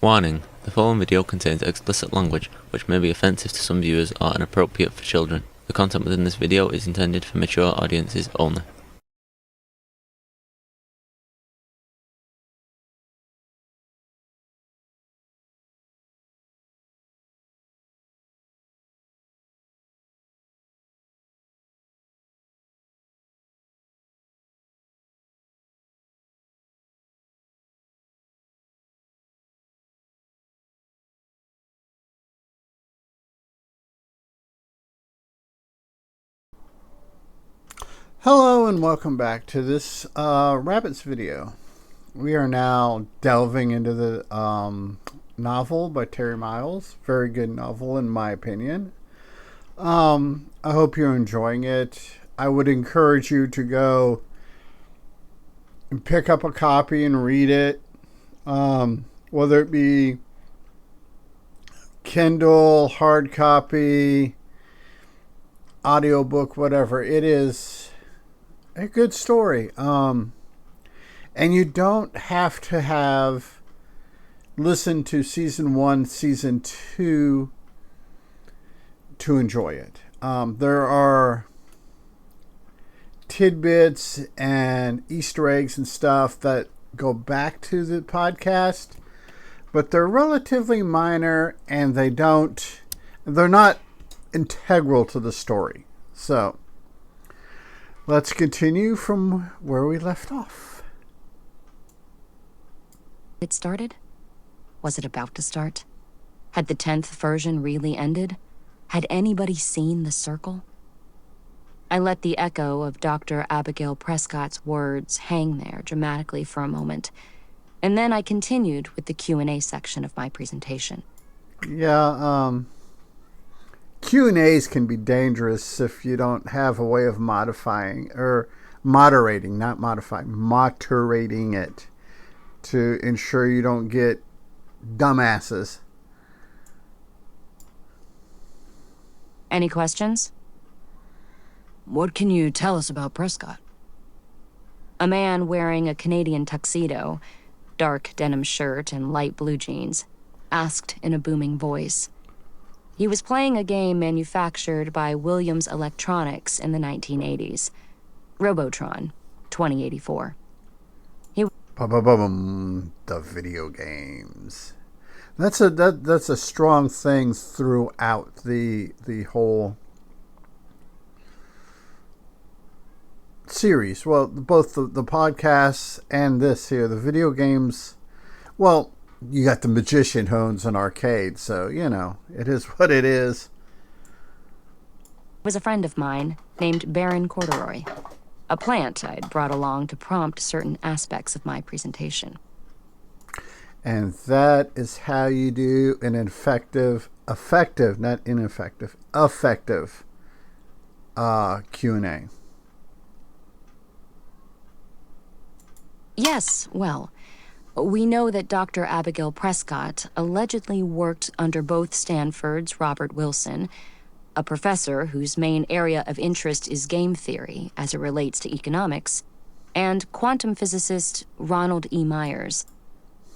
Warning: the following video contains explicit language which may be offensive to some viewers or inappropriate for children. The content within this video is intended for mature audiences only. Hello and welcome back to this rabbits video. We are now delving into the novel by Terry Miles. Very good novel in my opinion. I hope you're enjoying it. I would encourage you to go and pick up a copy and read it. Whether it be Kindle, hard copy, audiobook, whatever. It is a good story. And you don't have to have listened to season 1, season 2 to enjoy it. There are tidbits and Easter eggs and stuff that go back to the podcast, but they're relatively minor and they're not integral to the story. So let's continue from where we left off. It started? Was it about to start? Had the 10th version really ended? Had anybody seen the circle? I let the echo of Dr. Abigail Prescott's words hang there dramatically for a moment, and then I continued with the Q&A section of my presentation. Yeah, Q&As can be dangerous if you don't have a way of moderating it to ensure you don't get dumbasses. Any questions? What can you tell us about Prescott? A man wearing a Canadian tuxedo, dark denim shirt and light blue jeans, asked in a booming voice. He was playing a game manufactured by Williams Electronics in the 1980s, Robotron 2084. The video games. That's a strong thing throughout the whole series. Well, both the podcasts and this here, the video games. Well, you got the magician who owns an arcade, so, it is what it is. Was a friend of mine named Baron Corduroy, a plant I'd brought along to prompt certain aspects of my presentation. And that is how you do an effective Q&A. Yes, well, we know that Dr. Abigail Prescott allegedly worked under both Stanford's Robert Wilson, a professor whose main area of interest is game theory as it relates to economics, and quantum physicist Ronald E. Myers.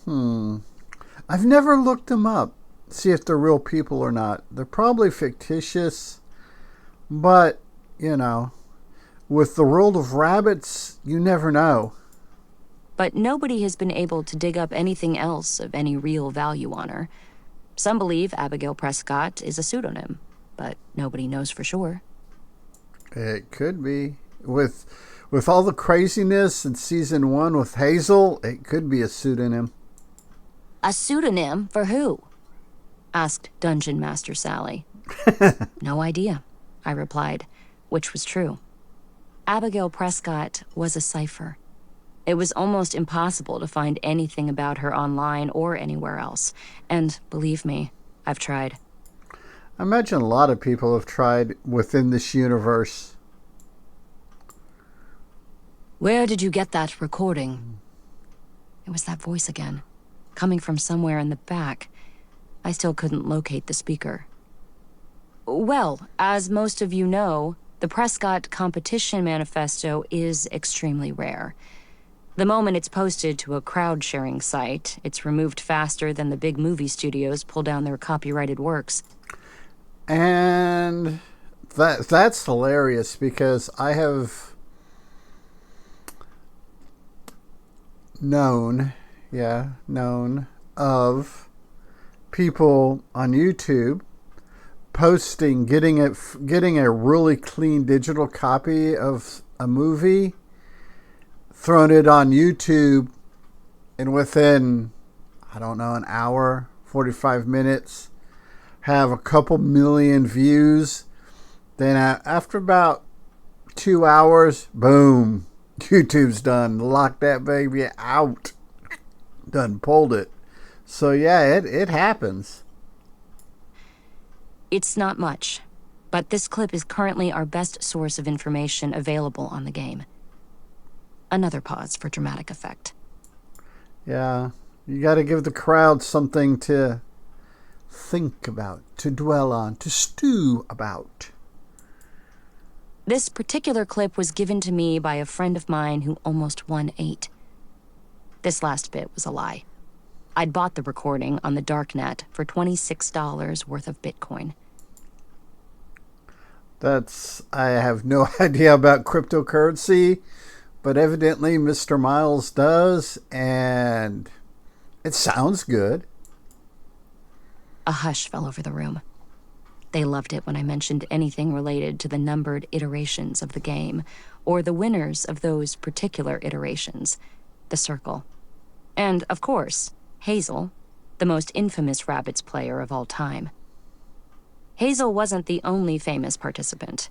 I've never looked them up, see if they're real people or not. They're probably fictitious, but, with the world of rabbits, you never know. But nobody has been able to dig up anything else of any real value on her. Some believe Abigail Prescott is a pseudonym, but nobody knows for sure. It could be. With all the craziness in season 1 with Hazel, it could be a pseudonym. A pseudonym for who? Asked Dungeon Master Sally. No idea, I replied, which was true. Abigail Prescott was a cipher. It was almost impossible to find anything about her online or anywhere else. And believe me, I've tried. I imagine a lot of people have tried within this universe. Where did you get that recording? It was that voice again, coming from somewhere in the back. I still couldn't locate the speaker. Well, as most of you know, the Prescott Competition Manifesto is extremely rare. The moment it's posted to a crowd-sharing site, it's removed faster than the big movie studios pull down their copyrighted works. And that's hilarious because I have known of people on YouTube posting, getting a really clean digital copy of a movie, thrown it on YouTube, and within, I don't know, an hour, 45 minutes, have a couple million views. Then after about 2 hours, boom, YouTube's done locked that baby out, done pulled it. So yeah, it happens. It's not much, but this clip is currently our best source of information available on the game. Another pause for dramatic effect. Yeah, you got to give the crowd something to think about, to dwell on, to stew about. This particular clip was given to me by a friend of mine who almost won 8. This last bit was a lie. I'd bought the recording on the darknet for $26 worth of Bitcoin. I have no idea about cryptocurrency, but evidently Mr. Miles does, and it sounds good. A hush fell over the room. They loved it when I mentioned anything related to the numbered iterations of the game, or the winners of those particular iterations, the circle. And, of course, Hazel, the most infamous Rabbids player of all time. Hazel wasn't the only famous participant.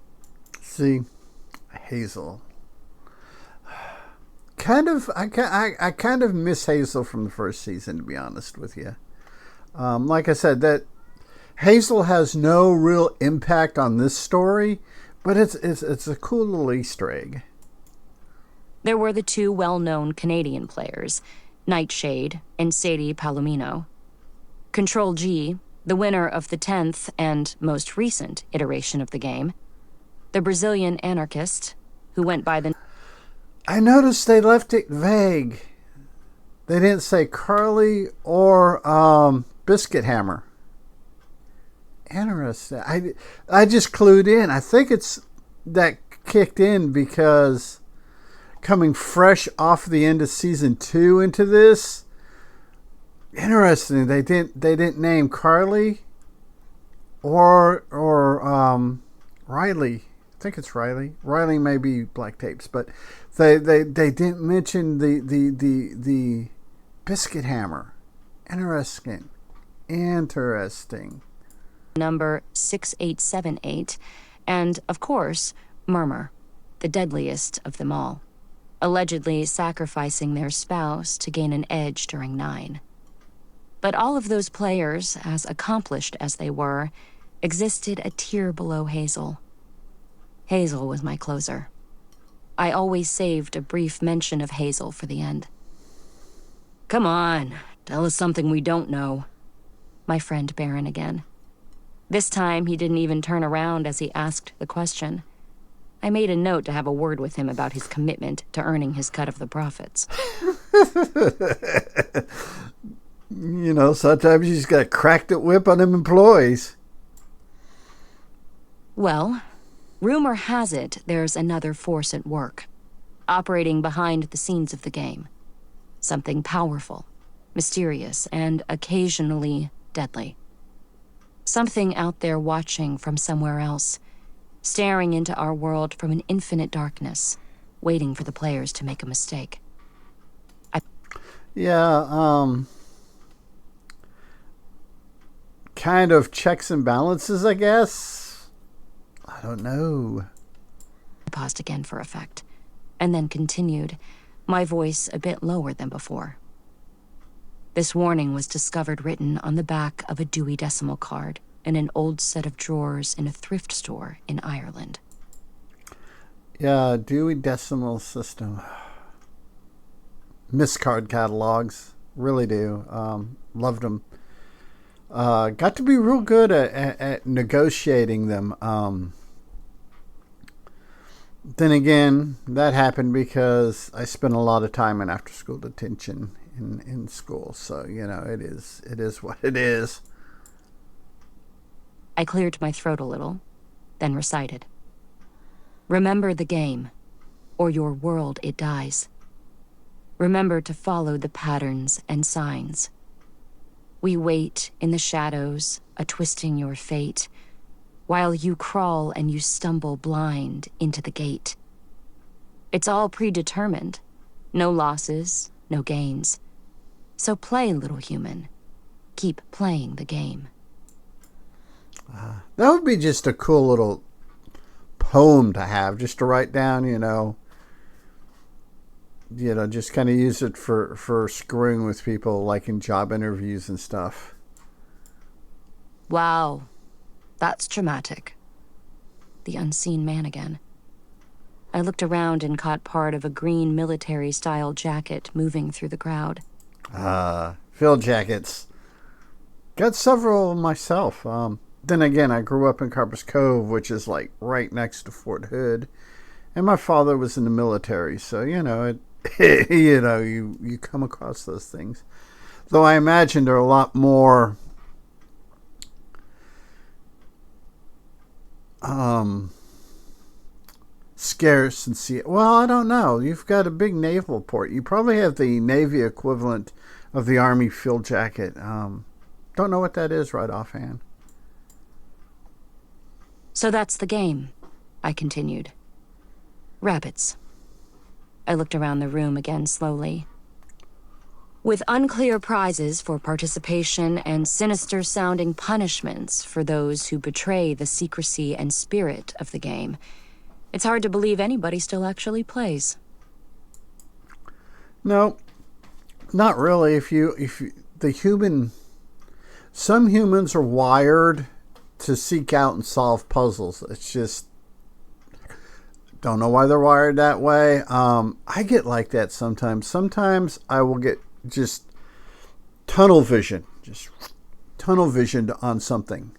See, Hazel. I kind of miss Hazel from the first season, to be honest with you. Like I said, that Hazel has no real impact on this story, but it's a cool little Easter egg. There were the 2 well-known Canadian players, Nightshade and Sadie Palomino. Control G, the winner of the 10th and most recent iteration of the game. The Brazilian anarchist, who went by the... I noticed they left it vague. They didn't say Carly or Biscuit Hammer. Interesting. I just clued in. I think it's that kicked in because coming fresh off the end of season 2 into this. Interesting. They didn't name Carly or Riley. I think it's Riley. Riley may be Black Tapes, but they didn't mention the Biscuit Hammer. Interesting. Number 6878, and, of course, Murmur, the deadliest of them all, allegedly sacrificing their spouse to gain an edge during 9. But all of those players, as accomplished as they were, existed a tier below Hazel. Hazel was my closer. I always saved a brief mention of Hazel for the end. Come on, tell us something we don't know. My friend Baron again. This time, he didn't even turn around as he asked the question. I made a note to have a word with him about his commitment to earning his cut of the profits. You know, sometimes you just got to crack the whip on them employees. Well, rumor has it there's another force at work, operating behind the scenes of the game. Something powerful, mysterious, and occasionally deadly. Something out there watching from somewhere else, staring into our world from an infinite darkness, waiting for the players to make a mistake. Kind of checks and balances, I guess. I don't know. I paused again for effect, and then continued, my voice a bit lower than before. This warning was discovered written on the back of a Dewey Decimal card in an old set of drawers in a thrift store in Ireland. Yeah, Dewey Decimal System. Miss card catalogs. Really do. Loved them. Got to be real good at negotiating them. Then again, that happened because I spent a lot of time in after school detention in school. So, it is what it is. I cleared my throat a little, then recited. Remember the game, or your world it dies. Remember to follow the patterns and signs. We wait in the shadows, a-twisting your fate, while you crawl and you stumble blind into the gate. It's all predetermined. No losses, no gains. So play, little human. Keep playing the game. That would be just a cool little poem to have, just to write down, just kind of use it for screwing with people, like in job interviews and stuff. Wow, that's dramatic. The unseen man again. I looked around and caught part of a green military-style jacket moving through the crowd. Field jackets. Got several myself. Then again, I grew up in Carpus Cove, which is like right next to Fort Hood, and my father was in the military, so you come across those things. Though I imagine they're a lot more scarce and well, I don't know. You've got a big naval port. You probably have the Navy equivalent of the Army field jacket. Don't know what that is right offhand. So that's the game, I continued. Rabbits. I looked around the room again slowly. With unclear prizes for participation and sinister-sounding punishments for those who betray the secrecy and spirit of the game, it's hard to believe anybody still actually plays. No, not really. Some humans are wired to seek out and solve puzzles. It's just, don't know why they're wired that way. I get like that sometimes. Sometimes I will get just tunnel visioned on something,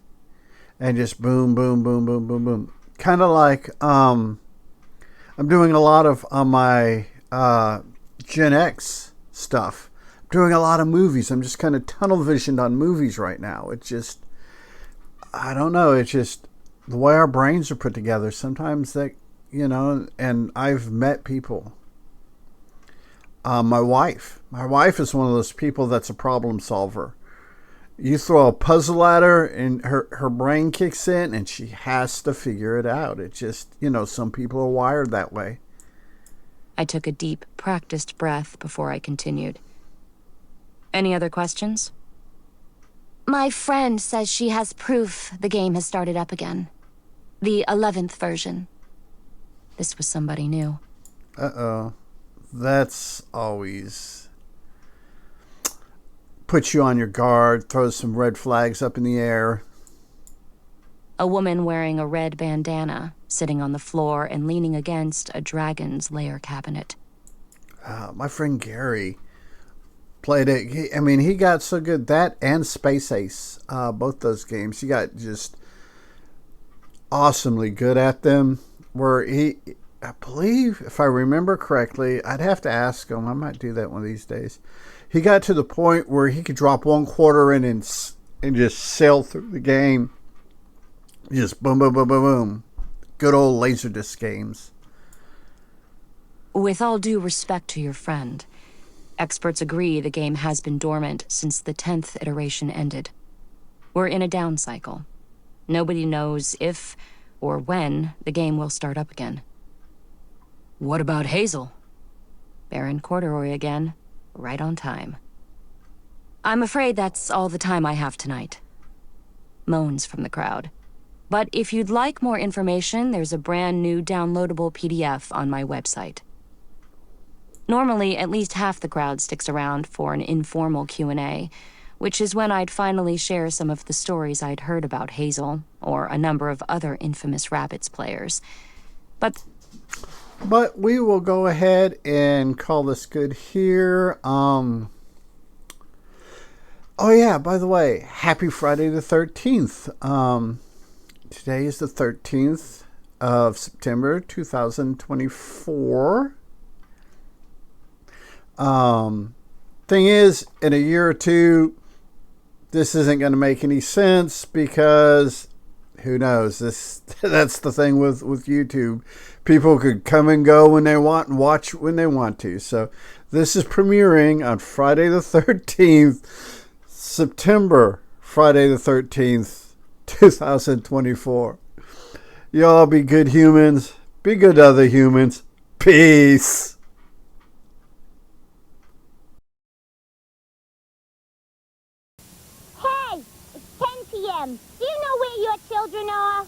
and just boom, boom, boom, boom, boom, boom. Kind of like I'm doing a lot of on my Gen X stuff. I'm doing a lot of movies. I'm just kind of tunnel visioned on movies right now. It's just, I don't know. It's just the way our brains are put together. Sometimes that, and I've met people. My wife is one of those people that's a problem solver. You throw a puzzle at her and her brain kicks in and she has to figure it out. It's just, some people are wired that way. I took a deep, practiced breath before I continued. Any other questions? My friend says she has proof the game has started up again. The 11th version. This was somebody new. Uh-oh. That's always puts you on your guard, throws some red flags up in the air. A woman wearing a red bandana, sitting on the floor and leaning against a dragon's lair cabinet. My friend Gary played it. He got so good. That and Space Ace, both those games, he got just awesomely good at them. Where I believe, if I remember correctly, I'd have to ask him. I might do that one of these days. He got to the point where he could drop one quarter in and just sail through the game. Just boom, boom, boom, boom, boom. Good old Laserdisc games. With all due respect to your friend, experts agree the game has been dormant since the 10th iteration ended. We're in a down cycle. Nobody knows if or when the game will start up again. What about Hazel? Baron Corduroy again, right on time. I'm afraid that's all the time I have tonight. Moans from the crowd. But if you'd like more information, there's a brand new downloadable PDF on my website. Normally, at least half the crowd sticks around for an informal Q&A, which is when I'd finally share some of the stories I'd heard about Hazel, or a number of other infamous Rabbids players. But we will go ahead and call this good here. Oh yeah, by the way, happy Friday the 13th. Today is the 13th. of September 2024. Thing is, in a year or two, this isn't going to make any sense because who knows? That's the thing with YouTube. People could come and go when they want and watch when they want to. So this is premiering on Friday the 13th, September, Friday the 13th, 2024. Y'all be good humans. Be good to other humans. Peace. Hey, it's 10 p.m. Do you know where your children are?